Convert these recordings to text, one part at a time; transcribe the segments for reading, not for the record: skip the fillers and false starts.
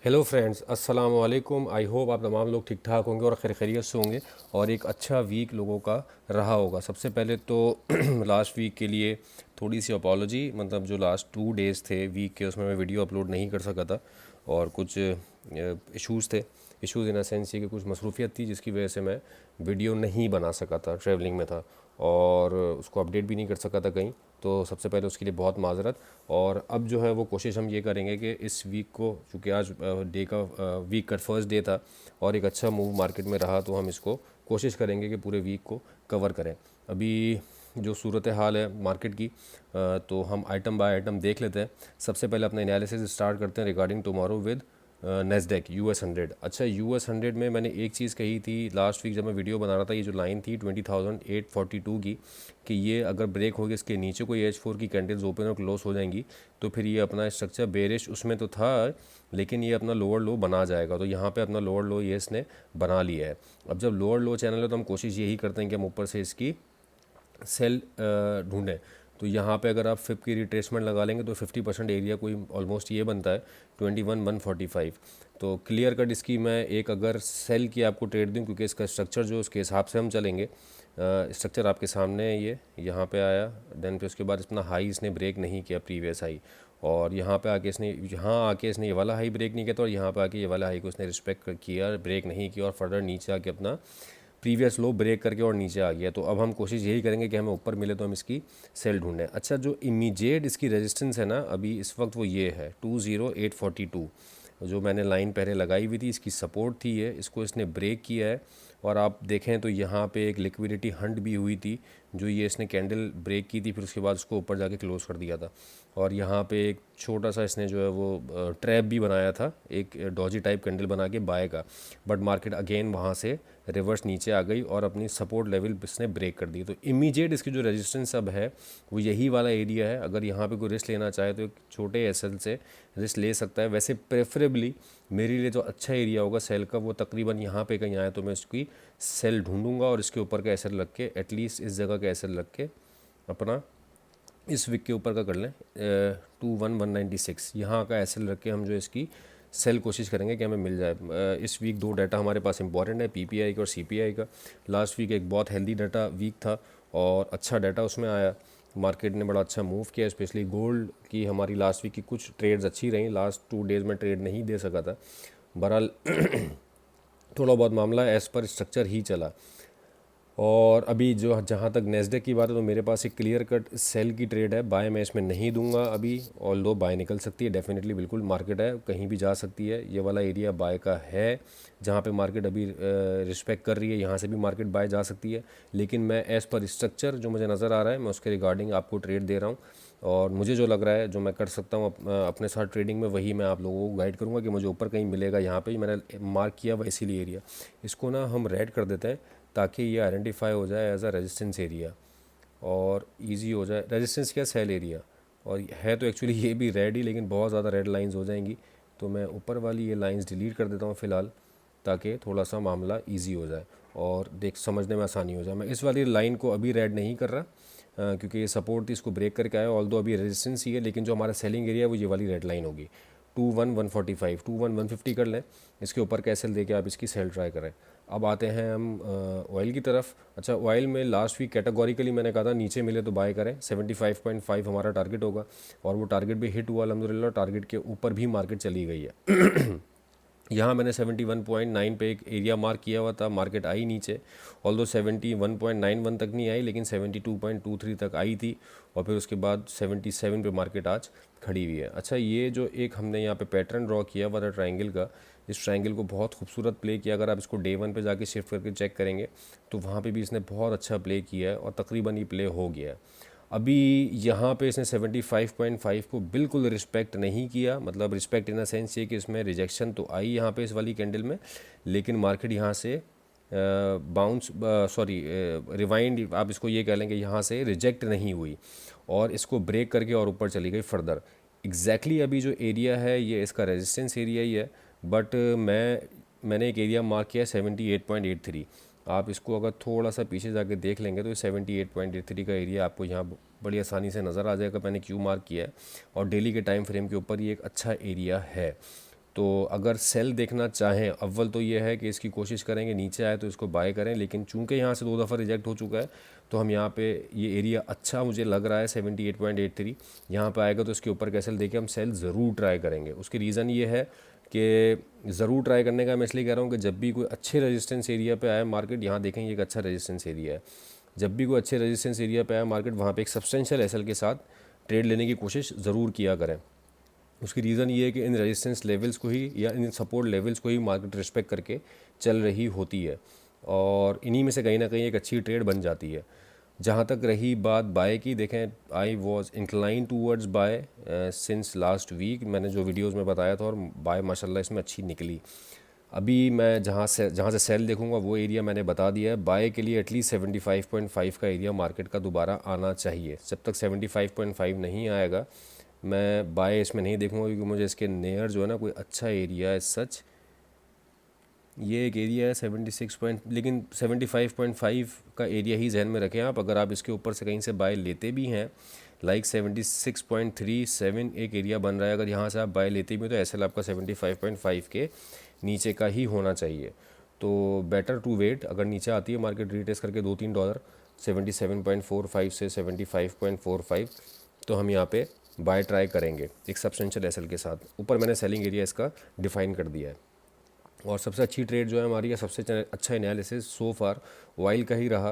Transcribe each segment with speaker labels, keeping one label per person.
Speaker 1: Hello friends, अस्सलाम वालेकुम। I hope आप तमाम लोग ठीक ठाक होंगे और खैर खैरियत से होंगे और एक अच्छा वीक लोगों का रहा होगा। सबसे पहले तो लास्ट वीक के लिए थोड़ी सी अपॉलॉजी, मतलब जो लास्ट 2 डेज़ थे वीक के उसमें मैं वीडियो अपलोड नहीं कर सका था और कुछ इश्यूज़ थे। इश्यूज़ इन अ सेंस ये कि कुछ मसरूफियत थी जिसकी वजह से मैं वीडियो नहीं बना सका था, ट्रैवलिंग में था और उसको अपडेट भी नहीं कर सका था कहीं। तो सबसे पहले उसके लिए बहुत माजरत। और अब जो है वो कोशिश हम ये करेंगे कि इस वीक को, चूँकि आज डे का वीक का फर्स्ट डे था और एक अच्छा मूव मार्केट में रहा, तो हम इसको कोशिश करेंगे कि पूरे वीक को कवर करें। अभी जो सूरत हाल है मार्केट की, तो हम आइटम बाय आइटम देख लेते हैं। सबसे पहले अपना एनालिसिस स्टार्ट करते हैं regarding tomorrow with Nasdaq US 100। अच्छा, US 100 में मैंने एक चीज़ कही थी लास्ट वीक जब मैं वीडियो बना रहा था, ये जो लाइन थी 20,842 की, कि ये अगर ब्रेक होगी इसके नीचे कोई H4 की कैंडल्स ओपन और क्लोज हो जाएंगी तो फिर ये अपना स्ट्रक्चर बेरिश उसमें तो था, लेकिन ये अपना लोअर लो बना जाएगा। तो यहाँ पे अपना लोअर लो ये इसने बना लिया है। अब जब लोअर लो चैनल है तो हम कोशिश यही करते हैं कि हम ऊपर से इसकी सेल ढूंढें। तो यहाँ पे अगर आप फिप की रिट्रेसमेंट लगा लेंगे तो 50% एरिया कोई ऑलमोस्ट ये बनता है 21,145। तो क्लियर कट इसकी मैं एक अगर सेल की आपको ट्रेड दूँ, क्योंकि इसका स्ट्रक्चर जो उसके हिसाब से हम चलेंगे, स्ट्रक्चर आपके सामने है। ये यहाँ पे आया, देन फिर उसके बाद इतना हाई इसने ब्रेक नहीं किया, प्रीवियस हाई, और यहाँ पे आके इसने ये वाला हाई ब्रेक नहीं किया था और यहाँ पे आके ये वाला हाई को इसने रिस्पेक्ट किया, ब्रेक नहीं किया और फर्दर नीचे आके अपना प्रीवियस लो ब्रेक करके और नीचे आ गया। तो अब हम कोशिश यही करेंगे कि हमें ऊपर मिले तो हम इसकी सेल ढूंढें। अच्छा, जो इमीडिएट इसकी रेजिस्टेंस है ना अभी इस वक्त, वो ये है 20,842, जो मैंने लाइन पहले लगाई हुई थी, इसकी सपोर्ट थी ये, इसको इसने ब्रेक किया है। और आप देखें तो यहाँ पे एक लिक्विडिटी हंट भी हुई थी, जो ये इसने कैंडल ब्रेक की थी, फिर उसके बाद उसको ऊपर जाके क्लोज कर दिया था। और यहाँ पे एक छोटा सा इसने जो है वो ट्रैप भी बनाया था, एक डॉजी टाइप कैंडल बना के बाय का, बट मार्केट अगेन वहाँ से रिवर्स नीचे आ गई और अपनी सपोर्ट लेवल इसने ब्रेक कर दी। तो इमीडिएट इसकी जो रेजिस्टेंस अब है वो यही वाला एरिया है। अगर यहाँ पे कोई रिस्क लेना चाहे तो एक छोटे एसएल से रिस्क ले सकता है। वैसे प्रेफरेबली मेरे लिए जो अच्छा एरिया होगा सेल का वो तकरीबन यहाँ पे कहीं आए, तो मैं इसकी सेल ढूंढूंगा और इसके ऊपर का एसएल रख के, एटलीस्ट इस जगह का एसएल रख के अपना इस विक के ऊपर का कर लें 21,196, यहाँ का एसएल रख के हम जो इसकी सेल कोशिश करेंगे कि हमें मिल जाए। इस वीक 2 डाटा हमारे पास इंपॉर्टेंट है, PPI का और CPI का। लास्ट वीक एक बहुत हेल्दी डाटा वीक था और अच्छा डाटा उसमें आया, मार्केट ने बड़ा अच्छा मूव किया, स्पेशली गोल्ड की हमारी लास्ट वीक की कुछ ट्रेड्स अच्छी रहीं। लास्ट 2 डेज़ में ट्रेड नहीं दे सका था, बहरहाल थोड़ा बहुत मामला एज़ पर स्ट्रक्चर ही चला। और अभी जो जहाँ तक नेस्डेक की बात है तो मेरे पास एक क्लियर कट सेल की ट्रेड है, बाय मैं इसमें नहीं दूंगा अभी। ऑल दो बाय निकल सकती है डेफिनेटली, बिल्कुल मार्केट है कहीं भी जा सकती है। ये वाला एरिया बाय का है जहाँ पे मार्केट अभी रिस्पेक्ट कर रही है, यहाँ से भी मार्केट बाय जा सकती है। लेकिन मैं एज़ पर स्ट्रक्चर जो मुझे नज़र आ रहा है मैं उसके रिगार्डिंग आपको ट्रेड दे रहा हूँ और मुझे जो लग रहा है जो मैं कर सकता हूँ अपने साथ ट्रेडिंग में, वही मैं आप लोगों को गाइड करूँगा कि मुझे ऊपर कहीं मिलेगा। यहाँ पे ही मैंने मार्क किया हुआ इसीलिए एरिया, इसको ना हम रेड कर देते हैं ताकि ये आइडेंटिफाई हो जाए एज अ रेजिस्टेंस एरिया और इजी हो जाए। रेजिस्टेंस क्या, सेल एरिया, और है तो एक्चुअली ये भी रेड ही, लेकिन बहुत ज़्यादा रेड लाइंस हो जाएंगी। तो मैं ऊपर वाली ये लाइंस डिलीट कर देता हूँ फ़िलहाल, ताकि थोड़ा सा मामला इजी हो जाए और देख समझने में आसानी हो जाए। मैं इस वाली लाइन को अभी रेड नहीं कर रहा क्योंकि ये सपोर्ट थी, इसको ब्रेक करके आया, ऑल दो अभी रेजिस्टेंस ही है, लेकिन जो हमारा सेलिंग एरिया है वो ये वाली रेड लाइन होगी 21,145, 21,150 कर लें। इसके ऊपर कैसल दे के आप इसकी सेल ट्राई करें। अब आते हैं हम ऑयल की तरफ। अच्छा, ऑयल में लास्ट वीक कैटेगोरिकली मैंने कहा था नीचे मिले तो बाय करें, 75.5 हमारा टारगेट होगा और वो टारगेट भी हिट हुआ अल्हम्दुलिल्लाह। टारगेट के ऊपर भी मार्केट चली गई है। यहाँ मैंने 71.9 पे एक एरिया मार्क किया हुआ था, मार्केट आई नीचे, ऑल्दो 71.91 तक नहीं आई लेकिन 72.23 तक आई थी और फिर उसके बाद 77 पे मार्केट आज खड़ी हुई है। अच्छा, ये जो एक हमने यहाँ पे पैटर्न ड्रॉ किया हुआ था ट्रायंगल का, इस ट्रायंगल को बहुत खूबसूरत प्ले किया। अगर आप इसको डे 1 पे जाके शिफ्ट करके चेक करेंगे तो वहाँ पे भी इसने बहुत अच्छा प्ले किया है और तकरीबन ये प्ले हो गया है। अभी यहाँ पे इसने 75.5 को बिल्कुल रिस्पेक्ट नहीं किया, मतलब रिस्पेक्ट इन द सेंस ये कि इसमें रिजेक्शन तो आई यहाँ पे इस वाली कैंडल में, लेकिन मार्केट यहाँ से बाउंस रिवाइंड आप इसको ये कह लेंगे, यहाँ से रिजेक्ट नहीं हुई और इसको ब्रेक करके और ऊपर चली गई फर्दर। एग्जैक्टली अभी जो एरिया है ये इसका रेजिस्टेंस एरिया ही है, बट मैंने एक एरिया मार्क किया है 78.83। आप इसको अगर थोड़ा सा पीछे जाके देख लेंगे तो 78.83 का एरिया आपको यहाँ बड़ी आसानी से नज़र आ जाएगा। मैंने क्यों मार्क किया है और डेली के टाइम फ्रेम के ऊपर ये एक अच्छा एरिया है। तो अगर सेल देखना चाहें, अव्वल तो ये है कि इसकी कोशिश करेंगे नीचे आए तो इसको बाय करें, लेकिन चूंकि यहाँ से 2 दफ़ा रिजेक्ट हो चुका है तो हम यहाँ पे ये एरिया अच्छा मुझे लग रहा है 78.83, यहाँ पे आएगा तो इसके ऊपर का सेल देके हम सेल ज़रूर ट्राई करेंगे। उसकी रीज़न ये है कि ज़रूर ट्राई करने का मैं इसलिए कह रहा हूँ कि जब भी कोई अच्छे रेजिस्टेंस एरिया पे आए मार्केट, यहाँ देखेंगे एक अच्छा रेजिस्टेंस एरिया है, जब भी कोई अच्छे रेजिस्टेंस एरिया पे आए मार्केट, वहाँ पे एक सब्सटेंशियल एसएल के साथ ट्रेड लेने की कोशिश ज़रूर किया करें। उसकी रीज़न ये है कि इन रेजिस्टेंस लेवल्स को ही या इन सपोर्ट लेवल्स को ही मार्केट रिस्पेक्ट करके चल रही होती है, और इन्हीं में से कहीं ना कहीं एक अच्छी ट्रेड बन जाती है। जहाँ तक रही बात बाय की, देखें I was incline towards buy since last week, मैंने जो वीडियोस में बताया था, और बाय माशाल्लाह इसमें अच्छी निकली। अभी मैं जहाँ से सेल देखूंगा वो एरिया मैंने बता दिया है। बाय के लिए एटलीस्ट 75.5 का एरिया मार्केट का दोबारा आना चाहिए। जब तक 75.5 नहीं आएगा मैं बाय इसमें नहीं देखूंगा, क्योंकि मुझे इसके नियर जो है ना कोई अच्छा एरिया है सच, ये एक एरिया है 76 पॉइंट, लेकिन 75.5 का एरिया ही जहन में रखें आप। अगर आप इसके ऊपर से कहीं से बाय लेते भी हैं, लाइक 76.37 एक एरिया बन रहा है, अगर यहाँ से आप बाय लेते भी हैं तो एसएल आपका 75.5 के नीचे का ही होना चाहिए। तो बेटर टू वेट, अगर नीचे आती है मार्केट रीटेस्ट करके $2-3 77.45 से 75.45, तो हम यहाँ पे बाय ट्राई करेंगे एक सब्सटेंशियल एसएल के साथ। ऊपर मैंने सेलिंग एरिया इसका डिफाइन कर दिया है। और सबसे अच्छी ट्रेड जो है हमारी, या सबसे अच्छा एनालिसिस सो फार ऑयल का ही रहा।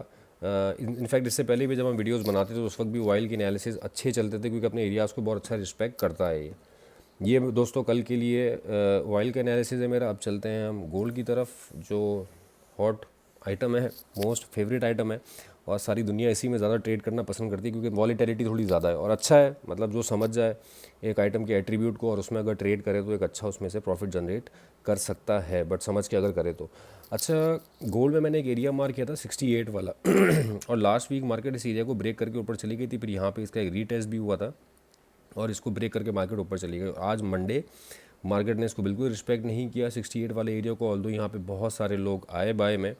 Speaker 1: इनफैक्ट इससे पहले भी जब हम वीडियोस बनाते थे तो उस वक्त भी ऑयल की एनालिसिस अच्छे चलते थे, क्योंकि अपने एरियाज़ को बहुत अच्छा रिस्पेक्ट करता है ये दोस्तों कल के लिए ऑयल का एनालिसिस है मेरा। अब चलते हैं हम गोल्ड की तरफ, जो हॉट आइटम है, मोस्ट फेवरेट आइटम है, और सारी दुनिया इसी में ज़्यादा ट्रेड करना पसंद करती है, क्योंकि वॉलीटिलिटी थोड़ी ज़्यादा है और अच्छा है। मतलब जो समझ जाए एक आइटम के एट्रीब्यूट को और उसमें अगर ट्रेड करे तो एक अच्छा उसमें से प्रॉफिट जनरेट कर सकता है, बट समझ के अगर करे तो। अच्छा, गोल्ड में मैंने एक एरिया मार्क किया था 68 वाला और लास्ट वीक मार्केट इस एरिया को ब्रेक करके ऊपर चली गई थी, फिर यहाँ पे इसका एक रीटेस्ट भी हुआ था और इसको ब्रेक करके मार्केट ऊपर चली गई। आज मंडे मार्केट ने इसको बिल्कुल रिस्पेक्ट नहीं किया 68 वाले एरिया को, ऑल्दो यहाँ पे बहुत सारे लोग आए बाय में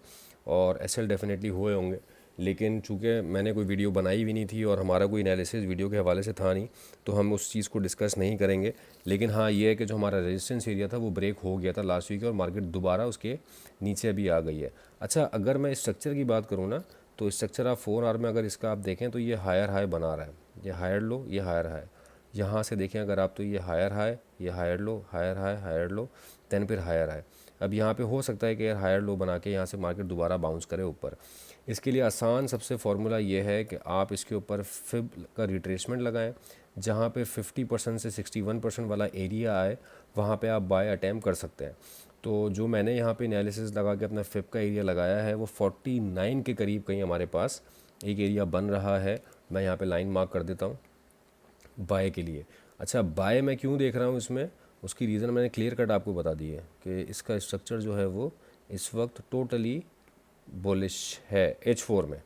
Speaker 1: और एसएल डेफिनेटली हुए होंगे, लेकिन चूंकि मैंने कोई वीडियो बनाई भी नहीं थी और हमारा कोई एनालिसिस वीडियो के हवाले से था नहीं, तो हम उस चीज़ को डिस्कस नहीं करेंगे। लेकिन हाँ ये है कि जो हमारा रेजिस्टेंस एरिया था वो ब्रेक हो गया था लास्ट वीक और मार्केट दोबारा उसके नीचे भी आ गई है। अच्छा, अगर मैं स्ट्रक्चर की बात करूँ ना, तो स्ट्रक्चर आप 4 आवर में अगर इसका आप देखें तो ये हायर हाई बना रहा है, ये हायर लो, ये हायर हाई। यहाँ से देखें अगर आप तो ये हायर हाई, ये higher low, higher high, higher low, then फिर हायर हाई। अब यहाँ पे हो सकता है कि यार हायर लो बना के यहाँ से मार्केट दोबारा बाउंस करे ऊपर। इसके लिए आसान सबसे फार्मूला ये है कि आप इसके ऊपर फिब का रिट्रेसमेंट लगाएं, जहाँ पे 50% से 61% वाला एरिया आए वहाँ पे आप बाय अटैम्प्ट कर सकते हैं। तो जो मैंने यहाँ पे एनालिसिस लगा के अपना फिब का एरिया लगाया है वो 49 के करीब कहीं हमारे पास एक एरिया बन रहा है। मैं यहाँ पे लाइन मार्क कर देता हूँ बाय के लिए। अच्छा, बाय मैं क्यों देख रहा हूँ इसमें, उसकी रीज़न मैंने क्लियर कट आपको बता दी है कि इसका स्ट्रक्चर जो है वो इस वक्त टोटली बुलिश है H4 में,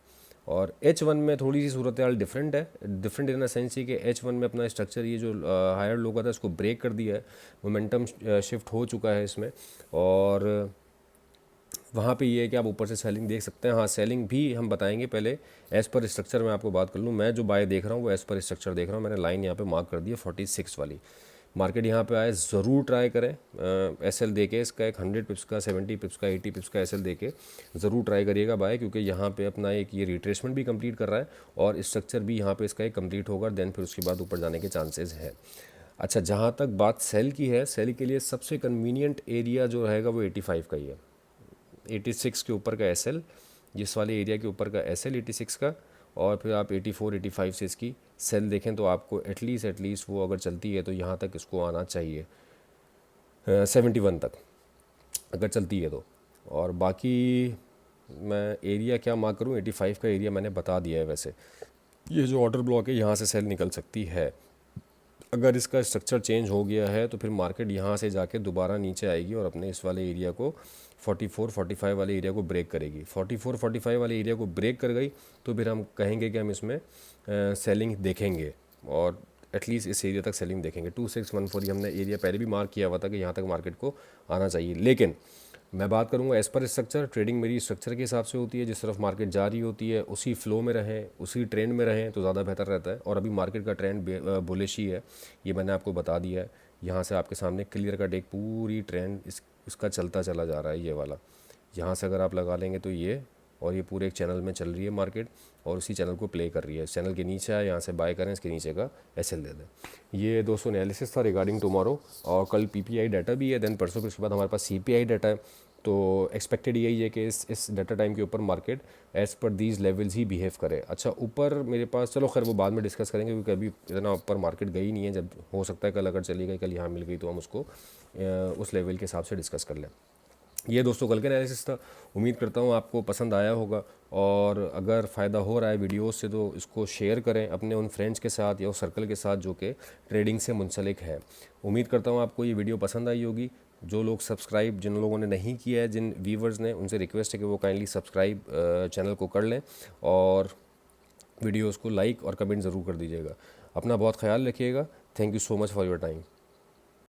Speaker 1: और H1 में थोड़ी सी सूरत हाल डिफरेंट है। डिफरेंट इन द सेंस ही कि H1 में अपना स्ट्रक्चर ये जो हायर लो का था इसको ब्रेक कर दिया है, मोमेंटम शिफ्ट हो चुका है इसमें, और वहाँ पे ये है कि आप ऊपर से सेलिंग देख सकते हैं। हाँ, सेलिंग भी हम बताएंगे, पहले एज़ पर स्ट्रक्चर मैं आपको बात कर लूँ। मैं जो बाय देख रहा हूँ वो एज़ पर स्ट्रक्चर देख रहा हूँ। मैंने लाइन यहाँ पे मार्क कर दी है 46 वाली। मार्केट यहाँ पे आए ज़रूर ट्राई करें एसएल दे के, इसका एक 100 पिप्स का, 70 पिप्स का, 80 पिप्स का एसएल दे के ज़रूर ट्राई करिएगा बाय, क्योंकि यहाँ पे अपना एक ये रिट्रेसमेंट भी कंप्लीट कर रहा है और स्ट्रक्चर भी यहाँ पे इसका एक कंप्लीट होगा, देन फिर उसके बाद ऊपर जाने के चांसेस है। अच्छा, जहाँ तक बात सेल की है, सेल के लिए सबसे कन्वीनियंट एरिया जो रहेगा वो 85 का ही है। 86 के ऊपर का एसएल, जिस वाले एरिया के ऊपर का एसएल 86 का, और फिर आप 84 85 से इसकी सेल देखें तो आपको एटलीस्ट वो अगर चलती है तो यहाँ तक इसको आना चाहिए 71 तक अगर चलती है तो। और बाकी मैं एरिया क्या मार्क करूँ, 85 का एरिया मैंने बता दिया है। वैसे ये जो ऑर्डर ब्लॉक है यहाँ से सेल निकल सकती है। अगर इसका स्ट्रक्चर चेंज हो गया है तो फिर मार्केट यहाँ से जाके दोबारा नीचे आएगी और अपने इस वाले एरिया को 44-45 वाले एरिया को ब्रेक करेगी। 44-45 वाले एरिया को ब्रेक कर गई तो फिर हम कहेंगे कि हम इसमें सेलिंग देखेंगे, और एटलीस्ट इस एरिया तक सेलिंग देखेंगे। 2614 ये हमने एरिया पहले भी मार्क किया हुआ था कि यहाँ तक मार्केट को आना चाहिए। लेकिन मैं बात करूँगा एज़ पर स्ट्रक्चर, ट्रेडिंग मेरी स्ट्रक्चर के हिसाब से होती है। जिस तरफ मार्केट जा रही होती है उसी फ्लो में रहें, उसी ट्रेंड में रहें तो ज़्यादा बेहतर रहता है। और अभी मार्केट का ट्रेंड बुलिश ही है, ये मैंने आपको बता दिया है यहाँ से आपके सामने क्लियर कट एक पूरी ट्रेंड इसका चलता चला जा रहा है। ये वाला यहाँ से अगर आप लगा लेंगे तो ये, और ये पूरे एक चैनल में चल रही है मार्केट और उसी चैनल को प्ले कर रही है। इस चैनल के नीचे है, यहाँ से बाय करें, इसके नीचे का एसएल दे दें। ये दोस्तों एनालिसिस था रिगार्डिंग टुमारो, और कल पीपीआई डाटा भी है, देन परसों फिर उसके बाद हमारे पास सीपीआई डाटा है। तो एक्सपेक्टेड यही है कि इस डाटा टाइम के ऊपर market as per these levels he behave करे। अच्छा ऊपर मेरे पास, चलो खैर वो बाद में डिस्कस करेंगे क्योंकि अभी इतना ऊपर मार्केट गई नहीं है। जब हो सकता है कल अगर चली गई, कल यहाँ मिल गई, तो हम उसको उस लेवल के हिसाब से डिस्कस कर लें। ये दोस्तों कल का एनालिसिस था। उम्मीद करता हूँ आपको पसंद आया होगा, और अगर फ़ायदा हो रहा है वीडियोस से तो इसको शेयर करें अपने उन फ्रेंड्स के साथ या उस सर्कल के साथ जो कि ट्रेडिंग से मुंसलिक है। उम्मीद करता हूँ आपको ये वीडियो पसंद आई होगी। जो लोग सब्सक्राइब, जिन लोगों ने नहीं किया है, जिन व्यूवर्स ने, उनसे रिक्वेस्ट है कि वो काइंडली सब्सक्राइब चैनल को कर लें, और वीडियोज़ को लाइक और कमेंट ज़रूर कर दीजिएगा। अपना बहुत ख्याल रखिएगा। Thank you so much for your time.